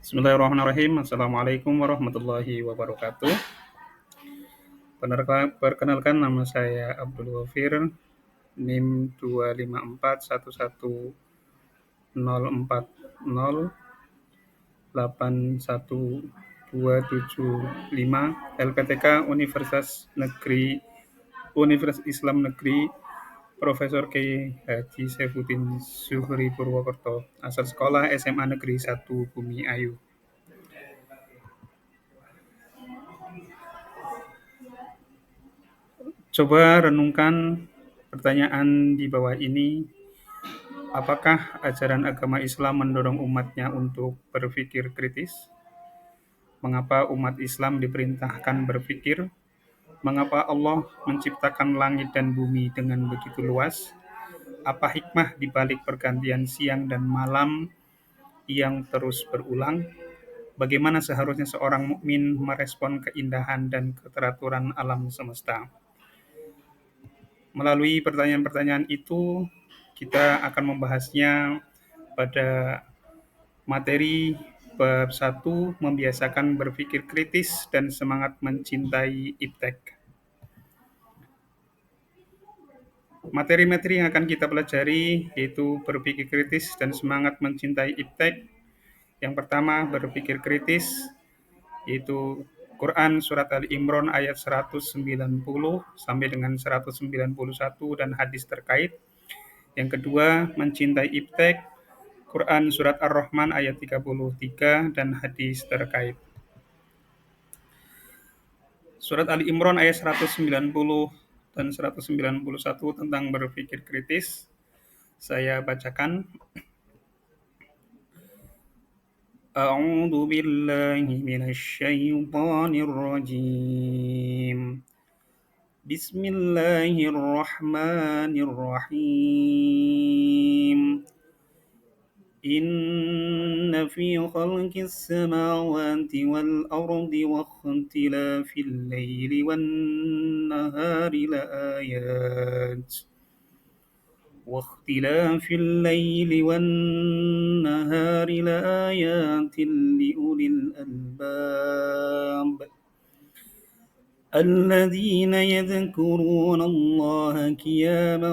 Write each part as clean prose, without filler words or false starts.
Bismillahirrahmanirrahim. Assalamualaikum warahmatullahi wabarakatuh. Perkenalkan nama saya Abdul Wafir, NIM 2541101808125 LPTK Universitas Islam Negeri Profesor Kiai Haji Saifuddin Zuhri Purwokerto, asal sekolah SMA Negeri 1 Bumi Ayu. Coba renungkan pertanyaan di bawah ini. Apakah ajaran agama Islam mendorong umatnya untuk berpikir kritis? Mengapa umat Islam diperintahkan berpikir? Mengapa Allah menciptakan langit dan bumi dengan begitu luas? Apa hikmah di balik pergantian siang dan malam yang terus berulang? Bagaimana seharusnya seorang mukmin merespon keindahan dan keteraturan alam semesta? Melalui pertanyaan-pertanyaan itu, kita akan membahasnya pada materi bab 1, membiasakan berpikir kritis dan semangat mencintai iptek. Materi-materi yang akan kita pelajari yaitu berpikir kritis dan semangat mencintai iptek. Yang pertama, berpikir kritis, yaitu Quran Surat Ali Imran ayat 190 sampai dengan 191 dan hadis terkait. Yang kedua, mencintai iptek, Quran Surat Ar-Rahman ayat 33 dan hadis terkait. Surat Ali Imran ayat 190 dan 191 tentang berpikir kritis. Saya bacakan. A'udzu billahi minasy syaithanir rajim. Bismillahirrahmanirrahim. إن في خلق السماوات والأرض واختلاف الليل والنهار لآيات لأولي الألباب الذين يذكرون الله قياما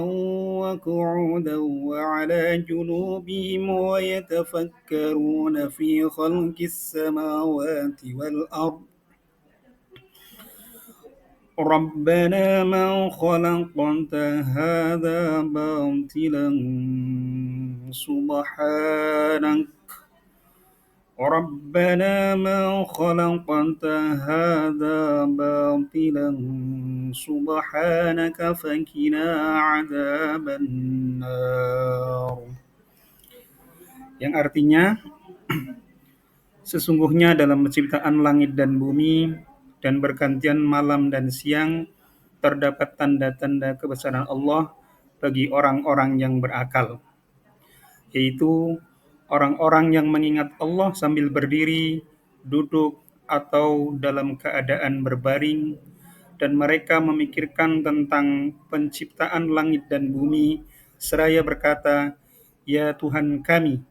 وقعودا وعلى جنوبهم ويتفكرون في خلق السماوات والأرض ربنا ما خلقت هذا باطلا سبحانك ربنا ما خلقت هذا باطلا سبحانك فقنا عذاب النار. Yang artinya, sesungguhnya dalam penciptaan langit dan bumi dan bergantian malam dan siang terdapat tanda-tanda kebesaran Allah bagi orang-orang yang berakal, yaitu orang-orang yang mengingat Allah sambil berdiri, duduk, atau dalam keadaan berbaring, dan mereka memikirkan tentang penciptaan langit dan bumi, seraya berkata, "Ya Tuhan kami,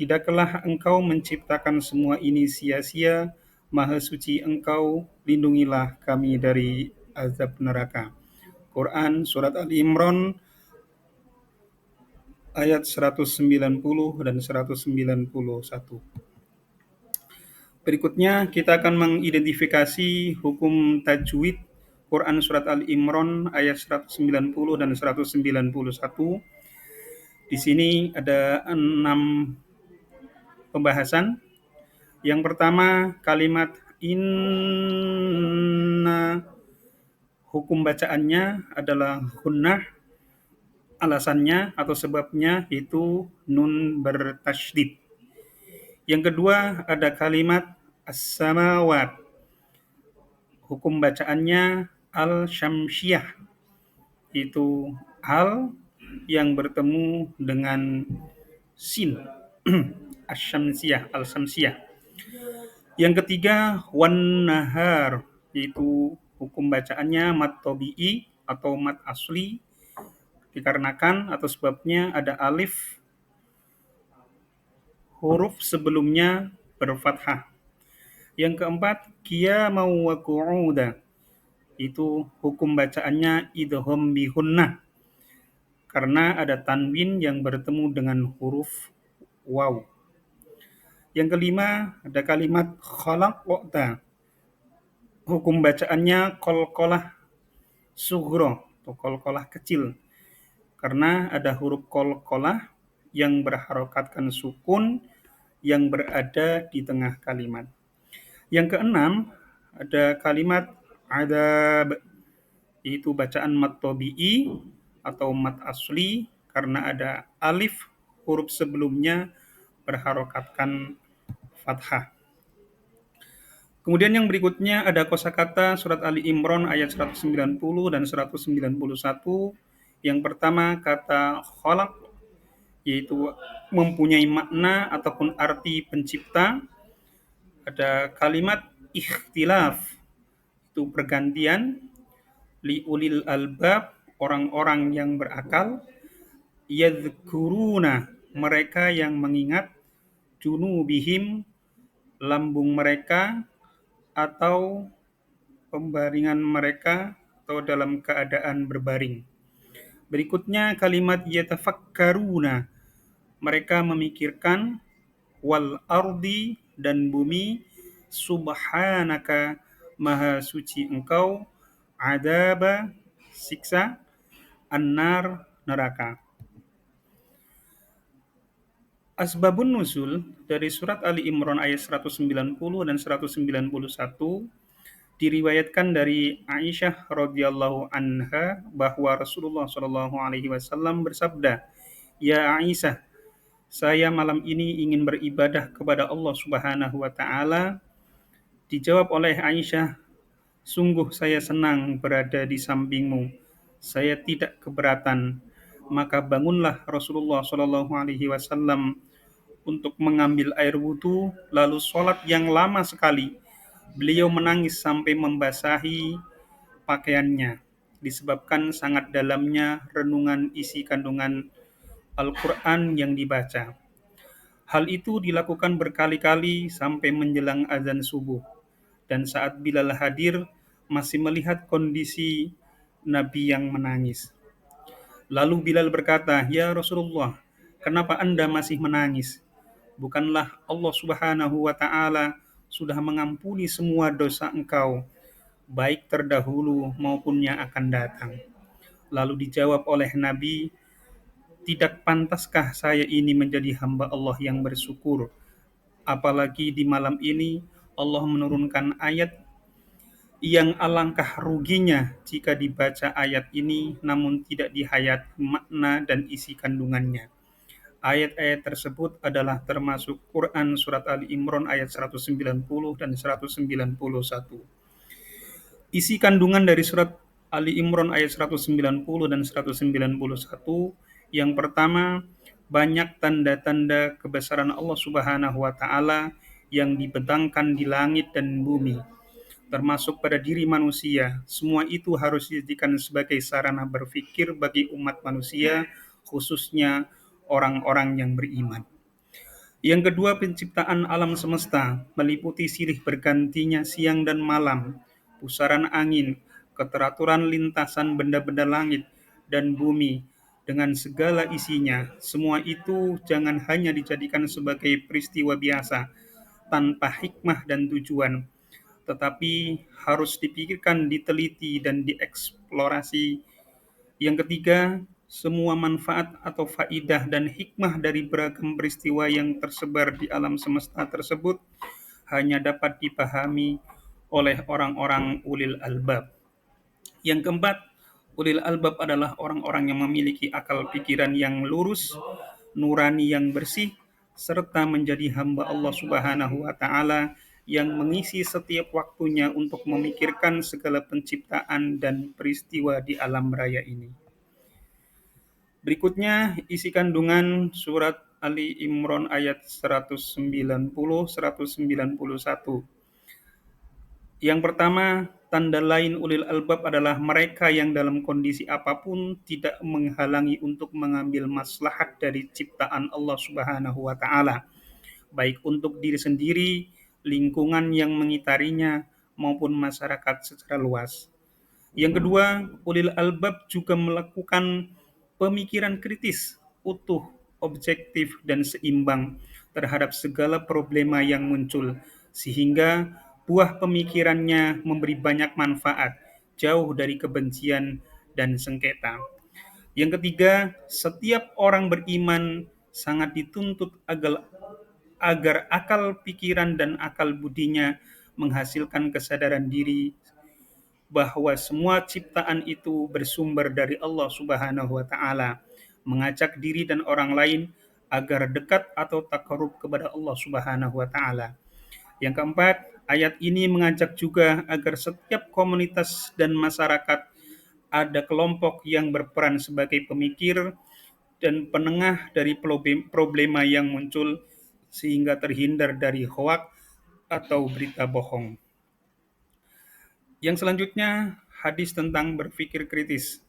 tidaklah Engkau menciptakan semua ini sia-sia, Maha Suci Engkau, lindungilah kami dari azab neraka." Quran Surat Ali Imran ayat 190 dan 191. Berikutnya kita akan mengidentifikasi hukum tajwid Quran Surat Ali Imran ayat 190 dan 191. Di sini ada 6 pembahasan. Yang pertama, kalimat inna, hukum bacaannya adalah gunnah. Alasannya atau sebabnya itu nun bertasydid. Yang kedua, ada kalimat as-samawat. Hukum bacaannya al-syamsiyah, itu al yang bertemu dengan sin. Asy-syamsiyah, al-syamsiyah. Yang ketiga, wan nahar, yaitu hukum bacaannya mat tabi'i atau mat asli, dikarenakan atau sebabnya ada alif, huruf sebelumnya berfathah. Yang keempat, qiyamau wa qu'uda. Itu hukum bacaannya idgham bihunnah karena ada tanwin yang bertemu dengan huruf waw. Yang kelima, ada kalimat khalaqta. Hukum bacaannya qalqalah sughra atau qalqalah kecil karena ada huruf qalqalah yang berharokatkan sukun yang berada di tengah kalimat. Yang keenam, ada kalimat adab, yaitu bacaan mat tabi'i atau mat asli karena ada alif huruf sebelumnya berharokatkan fathah. Kemudian yang berikutnya ada kosakata surat Ali Imran ayat 190 dan 191. Yang pertama kata khalaq, yaitu mempunyai makna ataupun arti pencipta. Ada kalimat ikhtilaf, itu pergantian. Li ulil albab, orang-orang yang berakal. Yadhkuruna, mereka yang mengingat. Junubihim, lambung mereka atau pembaringan mereka atau dalam keadaan berbaring. Berikutnya kalimat yatafakkaruna, mereka memikirkan. Wal ardi, dan bumi. Subhanaka, maha suci engkau. Adaba, siksa. Annar, neraka. Asbabun nuzul dari surat Ali Imran ayat 190 dan 191 diriwayatkan dari Aisyah radhiyallahu anha bahwa Rasulullah shallallahu alaihi wasallam bersabda, "Ya Aisyah, saya malam ini ingin beribadah kepada Allah Subhanahu wa taala." Dijawab oleh Aisyah, "Sungguh saya senang berada di sampingmu. Saya tidak keberatan." Maka bangunlah Rasulullah shallallahu alaihi wasallam untuk mengambil air wudhu, lalu sholat yang lama sekali. Beliau menangis sampai membasahi pakaiannya, disebabkan sangat dalamnya renungan isi kandungan Al-Quran yang dibaca. Hal itu dilakukan berkali-kali sampai menjelang azan subuh. Dan saat Bilal hadir, masih melihat kondisi Nabi yang menangis. Lalu Bilal berkata, "Ya Rasulullah, kenapa Anda masih menangis? Bukanlah Allah Subhanahu wa taala sudah mengampuni semua dosa engkau, baik terdahulu maupun yang akan datang." Lalu dijawab oleh Nabi, "Tidak pantaskah saya ini menjadi hamba Allah yang bersyukur? Apalagi di malam ini Allah menurunkan ayat yang alangkah ruginya jika dibaca ayat ini namun tidak dihayati makna dan isi kandungannya." Ayat-ayat tersebut adalah termasuk Quran surat Ali Imran ayat 190 dan 191. Isi kandungan dari surat Ali Imran ayat 190 dan 191, yang pertama, banyak tanda-tanda kebesaran Allah Subhanahu wa taala yang dibentangkan di langit dan bumi, termasuk pada diri manusia. Semua itu harus dijadikan sebagai sarana berpikir bagi umat manusia, khususnya orang-orang yang beriman. Yang kedua, penciptaan alam semesta meliputi silih bergantinya siang dan malam, pusaran angin, keteraturan lintasan benda-benda langit dan bumi dengan segala isinya. Semua itu jangan hanya dijadikan sebagai peristiwa biasa tanpa hikmah dan tujuan, tetapi harus dipikirkan, diteliti, dan dieksplorasi. Yang ketiga, semua manfaat atau faidah dan hikmah dari beragam peristiwa yang tersebar di alam semesta tersebut hanya dapat dipahami oleh orang-orang ulil albab. Yang keempat, ulil albab adalah orang-orang yang memiliki akal pikiran yang lurus, nurani yang bersih, serta menjadi hamba Allah Subhanahu wa taala yang mengisi setiap waktunya untuk memikirkan segala penciptaan dan peristiwa di alam raya ini. Berikutnya isi kandungan surat Ali Imran ayat 190-191. Yang pertama, tanda lain ulil albab adalah mereka yang dalam kondisi apapun tidak menghalangi untuk mengambil maslahat dari ciptaan Allah Subhanahu wa taala. baik untuk diri sendiri, lingkungan yang mengitarinya, maupun masyarakat secara luas. Yang kedua, ulil albab juga melakukan pemikiran kritis, utuh, objektif, dan seimbang terhadap segala problema yang muncul, sehingga buah pemikirannya memberi banyak manfaat, jauh dari kebencian dan sengketa. Yang ketiga, setiap orang beriman sangat dituntut agar akal pikiran dan akal budinya menghasilkan kesadaran diri bahwa semua ciptaan itu bersumber dari Allah Subhanahu wa taala, mengajak diri dan orang lain agar dekat atau takarub kepada Allah Subhanahu wa taala. Yang keempat, ayat ini mengajak juga agar setiap komunitas dan masyarakat ada kelompok yang berperan sebagai pemikir dan penengah dari problema yang muncul sehingga terhindar dari hoak atau berita bohong. Yang selanjutnya, hadis tentang berpikir kritis.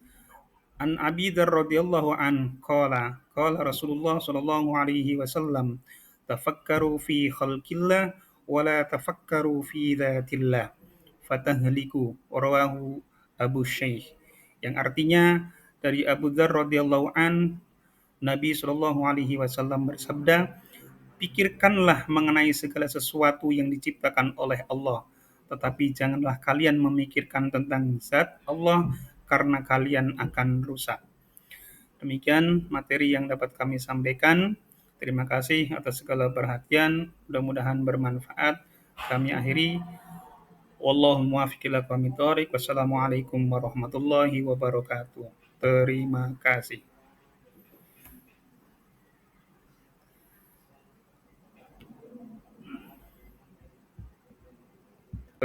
An Abi Dzar radhiyallahu an qala Rasulullah sallallahu alaihi wasallam tafakkaru fi khalqillah wa la tafakkaru fi dzatillah fatahliku rawahu Abu Syekh, yang artinya dari Abu Dzar radhiyallahu an, Nabi sallallahu alaihi wasallam bersabda, pikirkanlah mengenai segala sesuatu yang diciptakan oleh Allah, tetapi janganlah kalian memikirkan tentang zat Allah karena kalian akan rusak. Demikian materi yang dapat kami sampaikan. Terima kasih atas segala perhatian. Mudah-mudahan bermanfaat. Kami akhiri. Wallahu muwaffiq ila aqwamit thoriq. Wassalamualaikum warahmatullahi wabarakatuh. Terima kasih.